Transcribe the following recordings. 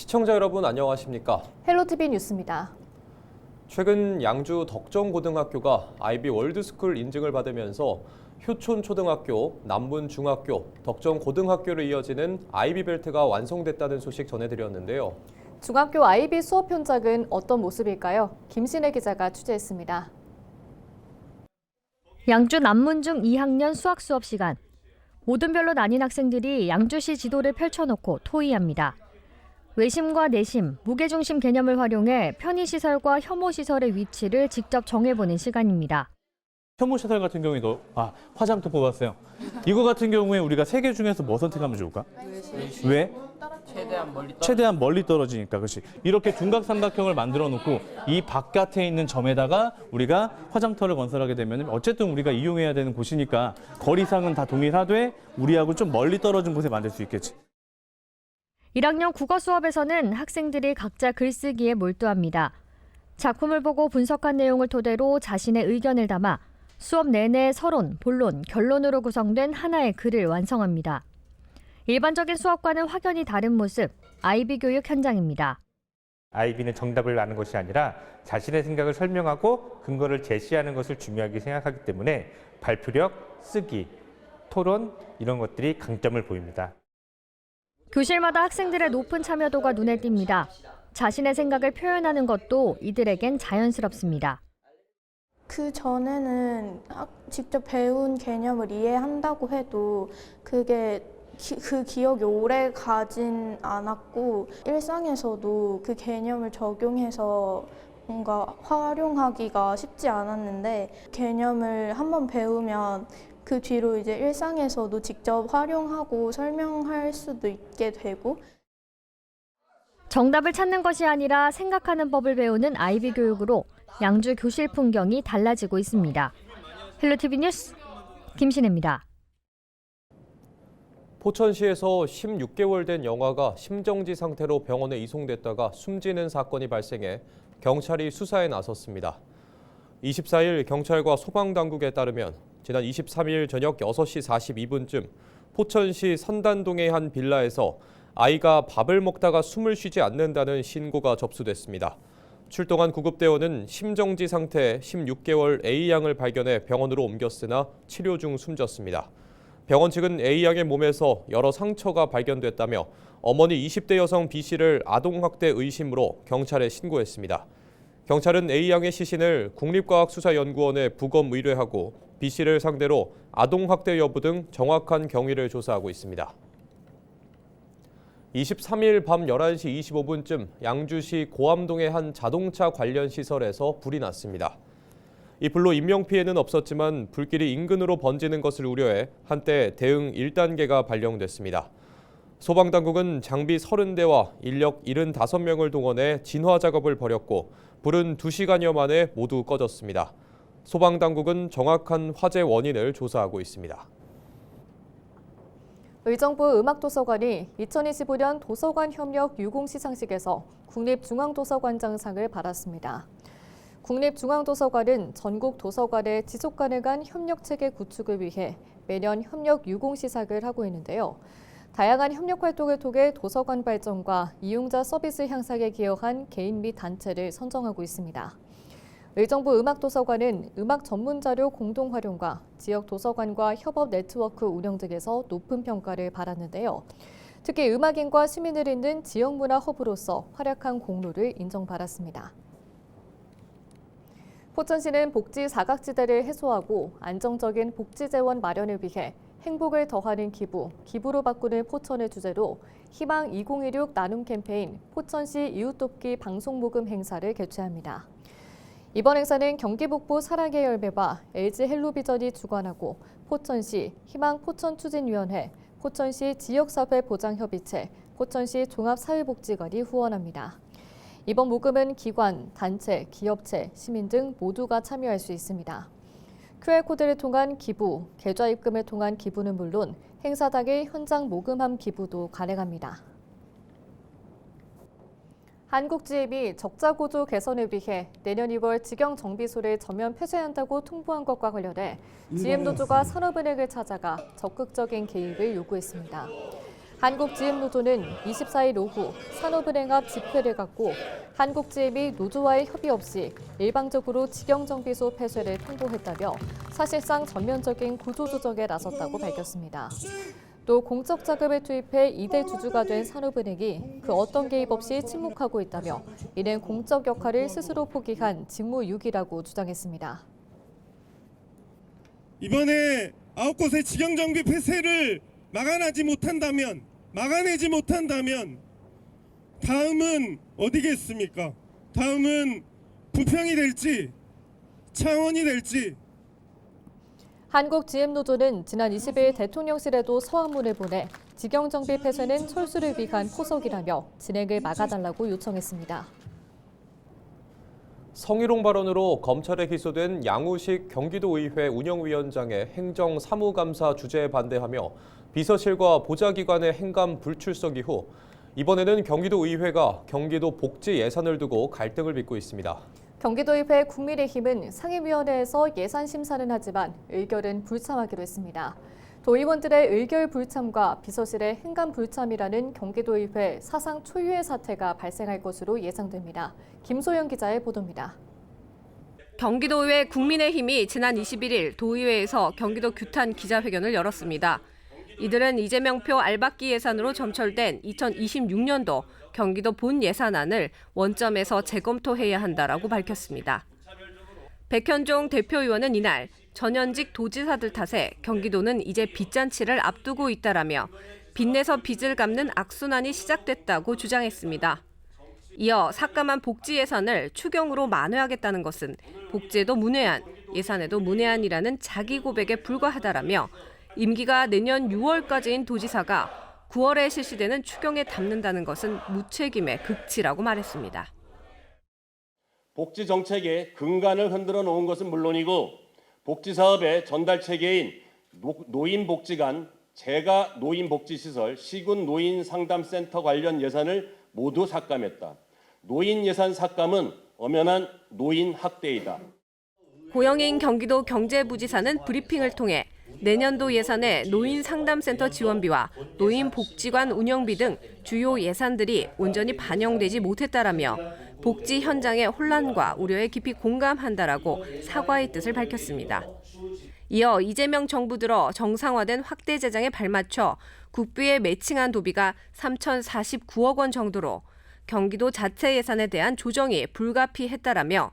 시청자 여러분 안녕하십니까? 헬로티비 뉴스입니다. 최근 양주 덕정고등학교가 IB 월드스쿨 인증을 받으면서 효촌초등학교, 남문중학교, 덕정고등학교로 이어지는 IB 벨트가 완성됐다는 소식 전해드렸는데요. 중학교 IB 수업 현장은 어떤 모습일까요? 김신혜 기자가 취재했습니다. 양주 남문중 2학년 수학 수업 시간. 모든별로 나뉜 학생들이 양주시 지도를 펼쳐놓고 토의합니다. 외심과 내심, 무게중심 개념을 활용해 편의시설과 혐오시설의 위치를 직접 정해보는 시간입니다. 혐오시설 같은 경우에도 화장터 뽑았어요. 이거 같은 경우에 우리가 세 개 중에서 뭐 선택하면 좋을까? 왜? 최대한 멀리 떨어지니까. 그렇지. 이렇게 둔각 삼각형을 만들어 놓고 이 바깥에 있는 점에다가 우리가 화장터를 건설하게 되면 어쨌든 우리가 이용해야 되는 곳이니까 거리상은 다 동일하되 우리하고 좀 멀리 떨어진 곳에 만들 수 있겠지. 1학년 국어 수업에서는 학생들이 각자 글쓰기에 몰두합니다. 작품을 보고 분석한 내용을 토대로 자신의 의견을 담아 수업 내내 서론, 본론, 결론으로 구성된 하나의 글을 완성합니다. 일반적인 수업과는 확연히 다른 모습, IB 교육 현장입니다. IB는 정답을 아는 것이 아니라 자신의 생각을 설명하고 근거를 제시하는 것을 중요하게 생각하기 때문에 발표력, 쓰기, 토론 이런 것들이 강점을 보입니다. 교실마다 학생들의 높은 참여도가 눈에 띕니다. 자신의 생각을 표현하는 것도 이들에겐 자연스럽습니다. 그 전에는 직접 배운 개념을 이해한다고 해도 그게 그 기억이 오래 가진 않았고 일상에서도 그 개념을 적용해서 뭔가 활용하기가 쉽지 않았는데 개념을 한번 배우면 그 뒤로 이제 일상에서도 직접 활용하고 설명할 수도 있게 되고 정답을 찾는 것이 아니라 생각하는 법을 배우는 IB 교육으로 양주 교실 풍경이 달라지고 있습니다. 헬로티비 뉴스 김신혜입니다. 포천시에서 16개월 된 영아가 심정지 상태로 병원에 이송됐다가 숨지는 사건이 발생해 경찰이 수사에 나섰습니다. 24일 경찰과 소방당국에 따르면 지난 23일 저녁 6시 42분쯤 포천시 선단동의 한 빌라에서 아이가 밥을 먹다가 숨을 쉬지 않는다는 신고가 접수됐습니다. 출동한 구급대원은 심정지 상태의 16개월 A양을 발견해 병원으로 옮겼으나 치료 중 숨졌습니다. 병원 측은 A양의 몸에서 여러 상처가 발견됐다며 어머니 20대 여성 B씨를 아동학대 의심으로 경찰에 신고했습니다. 경찰은 A양의 시신을 국립과학수사연구원에 부검 의뢰하고 B씨를 상대로 아동학대 여부 등 정확한 경위를 조사하고 있습니다. 23일 밤 11시 25분쯤 양주시 고암동의 한 자동차 관련 시설에서 불이 났습니다. 이 불로 인명피해는 없었지만 불길이 인근으로 번지는 것을 우려해 한때 대응 1단계가 발령됐습니다. 소방당국은 장비 30대와 인력 75명을 동원해 진화 작업을 벌였고 불은 2시간여 만에 모두 꺼졌습니다. 소방당국은 정확한 화재 원인을 조사하고 있습니다. 의정부 음악도서관이 2025년 도서관 협력 유공시상식에서 국립중앙도서관장상을 받았습니다. 국립중앙도서관은 전국 도서관의 지속가능한 협력체계 구축을 위해 매년 협력 유공시상을 하고 있는데요. 다양한 협력 활동을 통해 도서관 발전과 이용자 서비스 향상에 기여한 개인 및 단체를 선정하고 있습니다. 의정부 음악도서관은 음악 전문 자료 공동 활용과 지역 도서관과 협업 네트워크 운영 등에서 높은 평가를 받았는데요. 특히 음악인과 시민을 잇는 지역문화 허브로서 활약한 공로를 인정받았습니다. 포천시는 복지 사각지대를 해소하고 안정적인 복지 재원 마련을 위해 행복을 더하는 기부, 기부로 바꾸는 포천을 주제로 희망 2016 나눔 캠페인 포천시 이웃돕기 방송모금 행사를 개최합니다. 이번 행사는 경기 북부 사랑의 열매와 LG 헬로비전이 주관하고 포천시 희망 포천추진위원회, 포천시 지역사회보장협의체, 포천시 종합사회복지관이 후원합니다. 이번 모금은 기관, 단체, 기업체, 시민 등 모두가 참여할 수 있습니다. QR코드를 통한 기부, 계좌 입금을 통한 기부는 물론 행사 당일 현장 모금함 기부도 가능합니다. 한국GM이 적자 구조 개선을 위해 내년 2월 직영 정비소를 전면 폐쇄한다고 통보한 것과 관련해 GM노조가 산업은행을 찾아가 적극적인 개입을 요구했습니다. 한국지엠노조는 24일 오후 산업은행 앞 집회를 갖고 한국지엠이 노조와의 협의 없이 일방적으로 직영정비소 폐쇄를 통보했다며 사실상 전면적인 구조조정에 나섰다고 밝혔습니다. 또 공적 자금을 투입해 2대 주주가 된 산업은행이 그 어떤 개입 없이 침묵하고 있다며 이는 공적 역할을 스스로 포기한 직무유기라고 주장했습니다. 이번에 9곳의 직영정비 폐쇄를 막아내지 못한다면 다음은 어디겠습니까? 다음은 부평이 될지 창원이 될지. 한국지엠노조는 지난 20일 대통령실에도 서한문을 보내 직영정비 폐쇄는 철수를 위한 포석이라며 진행을 막아달라고 요청했습니다. 성희롱 발언으로 검찰에 기소된 양우식 경기도의회 운영위원장의 행정사무감사 주재에 반대하며 비서실과 보좌기관의 행감 불출석 이후 이번에는 경기도의회가 경기도 복지 예산을 두고 갈등을 빚고 있습니다. 경기도의회 국민의힘은 상임위원회에서 예산 심사는 하지만 의결은 불참하기로 했습니다. 도의원들의 의결 불참과 비서실의 행감 불참이라는 경기도의회 사상 초유의 사태가 발생할 것으로 예상됩니다. 김소영 기자의 보도입니다. 경기도의회 국민의힘이 지난 21일 도의회에서 경기도 규탄 기자회견을 열었습니다. 이들은 이재명표 알박기 예산으로 점철된 2026년도 경기도 본 예산안을 원점에서 재검토해야 한다라고 밝혔습니다. 백현종 대표의원은 이날 전현직 도지사들 탓에 경기도는 이제 빚잔치를 앞두고 있다라며 빚내서 빚을 갚는 악순환이 시작됐다고 주장했습니다. 이어 삭감한 복지 예산을 추경으로 만회하겠다는 것은 복지에도 문외한, 예산에도 문외한이라는 자기 고백에 불과하다라며 임기가 내년 6월까지인 도지사가 9월에 실시되는 추경에 담는다는 것은 무책임의 극치라고 말했습니다. 복지 정책의 근간을 흔들어 놓은 것은 물론이고 복지 사업의 전달 체계인 노인복지관, 재가 노인복지시설, 시군 노인상담센터 관련 예산을 모두 삭감했다. 노인 예산 삭감은 엄연한 노인 학대이다. 고영인 경기도 경제부지사는 브리핑을 통해 내년도 예산에 노인상담센터 지원비와 노인복지관 운영비 등 주요 예산들이 온전히 반영되지 못했다라며 복지 현장의 혼란과 우려에 깊이 공감한다라고 사과의 뜻을 밝혔습니다. 이어 이재명 정부 들어 정상화된 확대 재정에 발맞춰 국비에 매칭한 도비가 3,049억 원 정도로 경기도 자체 예산에 대한 조정이 불가피했다라며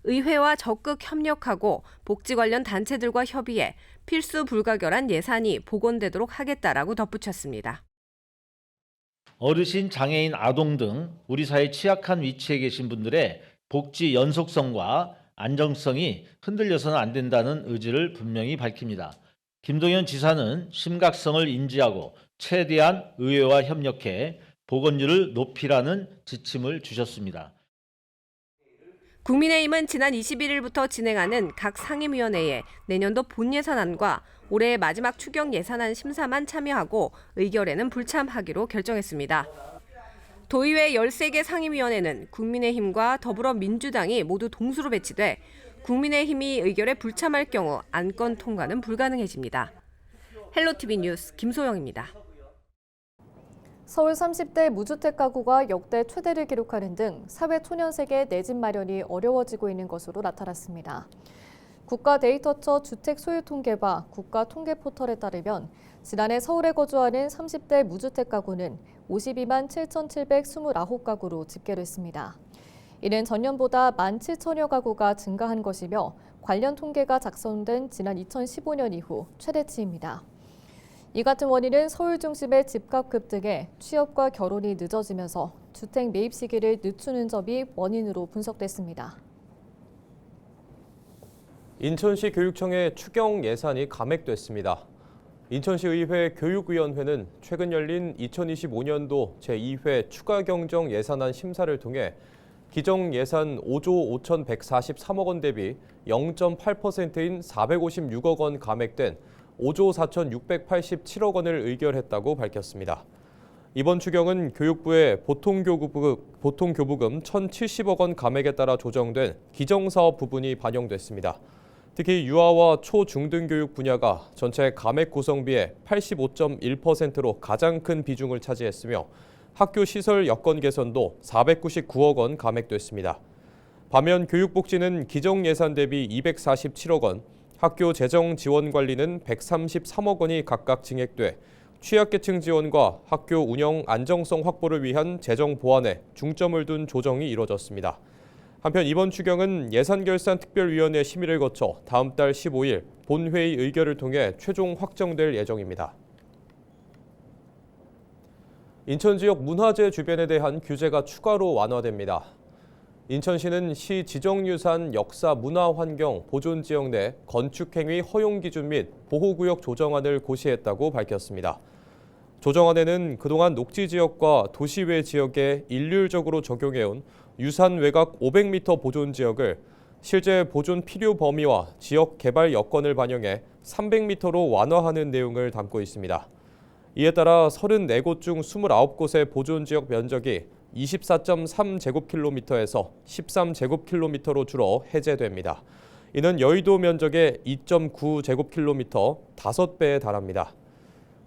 의회와 적극 협력하고 복지 관련 단체들과 협의해 필수 불가결한 예산이 복원되도록 하겠다라고 덧붙였습니다. 어르신, 장애인, 아동 등 우리 사회 취약한 위치에 계신 분들의 복지 연속성과 안정성이 흔들려서는 안 된다는 의지를 분명히 밝힙니다. 김동연 지사는 심각성을 인지하고 최대한 의회와 협력해 복원율을 높이라는 지침을 주셨습니다. 국민의힘은 지난 21일부터 진행하는 각 상임위원회에 내년도 본예산안과 올해의 마지막 추경 예산안 심사만 참여하고 의결에는 불참하기로 결정했습니다. 도의회 13개 상임위원회는 국민의힘과 더불어민주당이 모두 동수로 배치돼 국민의힘이 의결에 불참할 경우 안건 통과는 불가능해집니다. 헬로티비 뉴스 김소영입니다. 서울 30대 무주택 가구가 역대 최대를 기록하는 등 사회 초년생의 내 집 마련이 어려워지고 있는 것으로 나타났습니다. 국가데이터처 주택 소유 통계와 국가통계 포털에 따르면 지난해 서울에 거주하는 30대 무주택 가구는 52만 7,729가구로 집계됐습니다. 이는 전년보다 17,000여 가구가 증가한 것이며 관련 통계가 작성된 지난 2015년 이후 최대치입니다. 이 같은 원인은 서울 중심의 집값 급등에 취업과 결혼이 늦어지면서 주택 매입 시기를 늦추는 점이 원인으로 분석됐습니다. 인천시 교육청의 추경 예산이 감액됐습니다. 인천시의회 교육위원회는 최근 열린 2025년도 제2회 추가 경정 예산안 심사를 통해 기정 예산 5조 5,143억 원 대비 0.8%인 456억 원 감액된 5조 4,687억 원을 의결했다고 밝혔습니다. 이번 추경은 교육부의 보통교부금 1,070억 원 감액에 따라 조정된 기정사업 부분이 반영됐습니다. 특히 유아와 초중등교육 분야가 전체 감액 구성비의 85.1%로 가장 큰 비중을 차지했으며 학교 시설 여건 개선도 499억 원 감액됐습니다. 반면 교육복지는 기정 예산 대비 247억 원, 학교 재정 지원 관리는 133억 원이 각각 증액돼 취약계층 지원과 학교 운영 안정성 확보를 위한 재정 보완에 중점을 둔 조정이 이뤄졌습니다. 한편 이번 추경은 예산결산특별위원회 심의를 거쳐 다음 달 15일 본회의 의결을 통해 최종 확정될 예정입니다. 인천 지역 문화재 주변에 대한 규제가 추가로 완화됩니다. 인천시는 시 지정유산 역사 문화환경 보존지역 내 건축행위 허용기준 및 보호구역 조정안을 고시했다고 밝혔습니다. 조정안에는 그동안 녹지지역과 도시외 지역에 일률적으로 적용해온 유산 외곽 500m 보존지역을 실제 보존 필요 범위와 지역 개발 여건을 반영해 300m로 완화하는 내용을 담고 있습니다. 이에 따라 34곳 중 29곳의 보존지역 면적이 24.3제곱킬로미터에서 13제곱킬로미터로 줄어 해제됩니다. 이는 여의도 면적의 2.9제곱킬로미터 5배에 달합니다.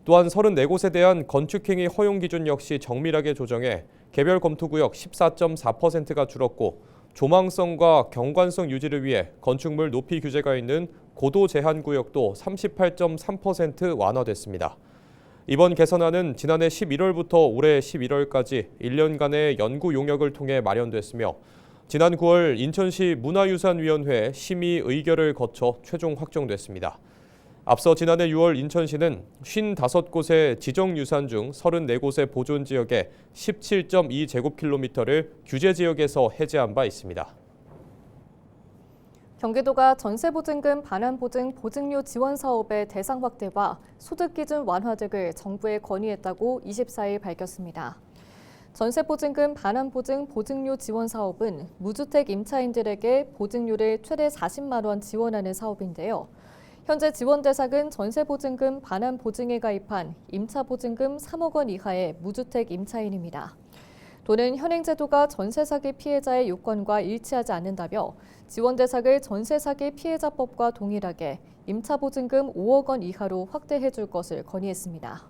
또한 34곳에 대한 건축행위 허용 기준 역시 정밀하게 조정해 개별 검토구역 14.4%가 줄었고 조망성과 경관성 유지를 위해 건축물 높이 규제가 있는 고도 제한 구역도 38.3% 완화됐습니다. 이번 개선안은 지난해 11월부터 올해 11월까지 1년간의 연구 용역을 통해 마련됐으며 지난 9월 인천시 문화유산위원회 심의 의결을 거쳐 최종 확정됐습니다. 앞서 지난해 6월 인천시는 55곳의 지정유산 중 34곳의 보존지역의 17.2제곱킬로미터를 규제지역에서 해제한 바 있습니다. 경기도가 전세보증금 반환보증 보증료 지원 사업의 대상 확대와 소득기준 완화 등을 정부에 건의했다고 24일 밝혔습니다. 전세보증금 반환보증 보증료 지원 사업은 무주택 임차인들에게 보증료를 최대 40만 원 지원하는 사업인데요. 현재 지원 대상은 전세보증금 반환보증에 가입한 임차보증금 3억 원 이하의 무주택 임차인입니다. 도는 현행제도가 전세사기 피해자의 요건과 일치하지 않는다며 지원 대상을 전세사기 피해자법과 동일하게 임차보증금 5억 원 이하로 확대해 줄 것을 건의했습니다.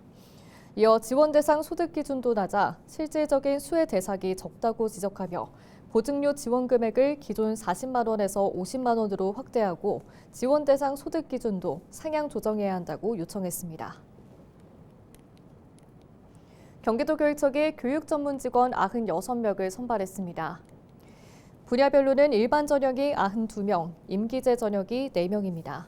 이어 지원 대상 소득 기준도 낮아 실질적인 수혜 대상이 적다고 지적하며 보증료 지원 금액을 기존 40만 원에서 50만 원으로 확대하고 지원 대상 소득 기준도 상향 조정해야 한다고 요청했습니다. 경기도교육청이 교육 전문 직원 96명을 선발했습니다. 분야별로는 일반 전역이 92명, 임기제 전역이 4명입니다.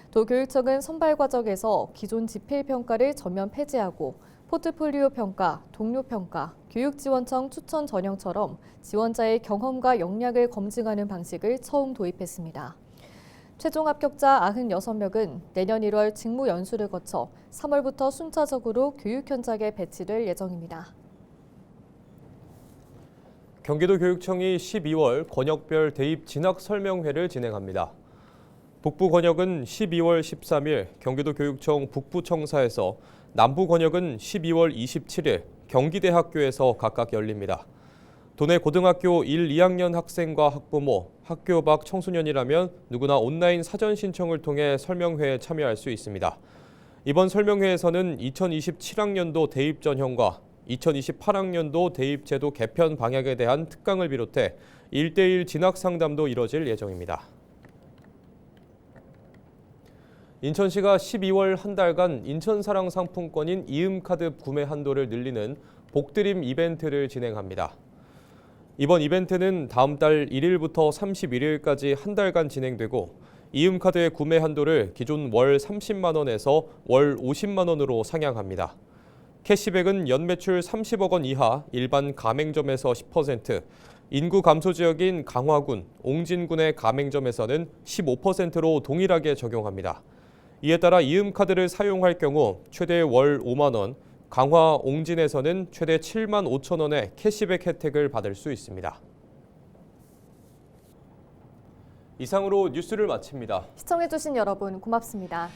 도교육청은 선발 과정에서 기존 지필평가를 전면 폐지하고 포트폴리오 평가, 동료 평가, 교육지원청 추천 전형처럼 지원자의 경험과 역량을 검증하는 방식을 처음 도입했습니다. 최종 합격자 96명은 내년 1월 직무 연수를 거쳐 3월부터 순차적으로 교육 현장에 배치될 예정입니다. 경기도교육청이 12월 권역별 대입 진학 설명회를 진행합니다. 북부 권역은 12월 13일 경기도교육청 북부청사에서 남부 권역은 12월 27일 경기대학교에서 각각 열립니다. 도내 고등학교 1, 2학년 학생과 학부모, 학교 밖 청소년이라면 누구나 온라인 사전 신청을 통해 설명회에 참여할 수 있습니다. 이번 설명회에서는 2027학년도 대입 전형과 2028학년도 대입 제도 개편 방향에 대한 특강을 비롯해 1대1 진학 상담도 이뤄질 예정입니다. 인천시가 12월 한 달간 인천사랑 상품권인 이음카드 구매 한도를 늘리는 복드림 이벤트를 진행합니다. 이번 이벤트는 다음 달 1일부터 31일까지 한 달간 진행되고 이음카드의 구매 한도를 기존 월 30만 원에서 월 50만 원으로 상향합니다. 캐시백은 연매출 30억 원 이하 일반 가맹점에서 10%, 인구 감소 지역인 강화군, 옹진군의 가맹점에서는 15%로 동일하게 적용합니다. 이에 따라 이음카드를 사용할 경우 최대 월 5만 원, 강화 옹진에서는 최대 7만 5천 원의 캐시백 혜택을 받을 수 있습니다. 이상으로 뉴스를 마칩니다. 시청해주신 여러분 고맙습니다.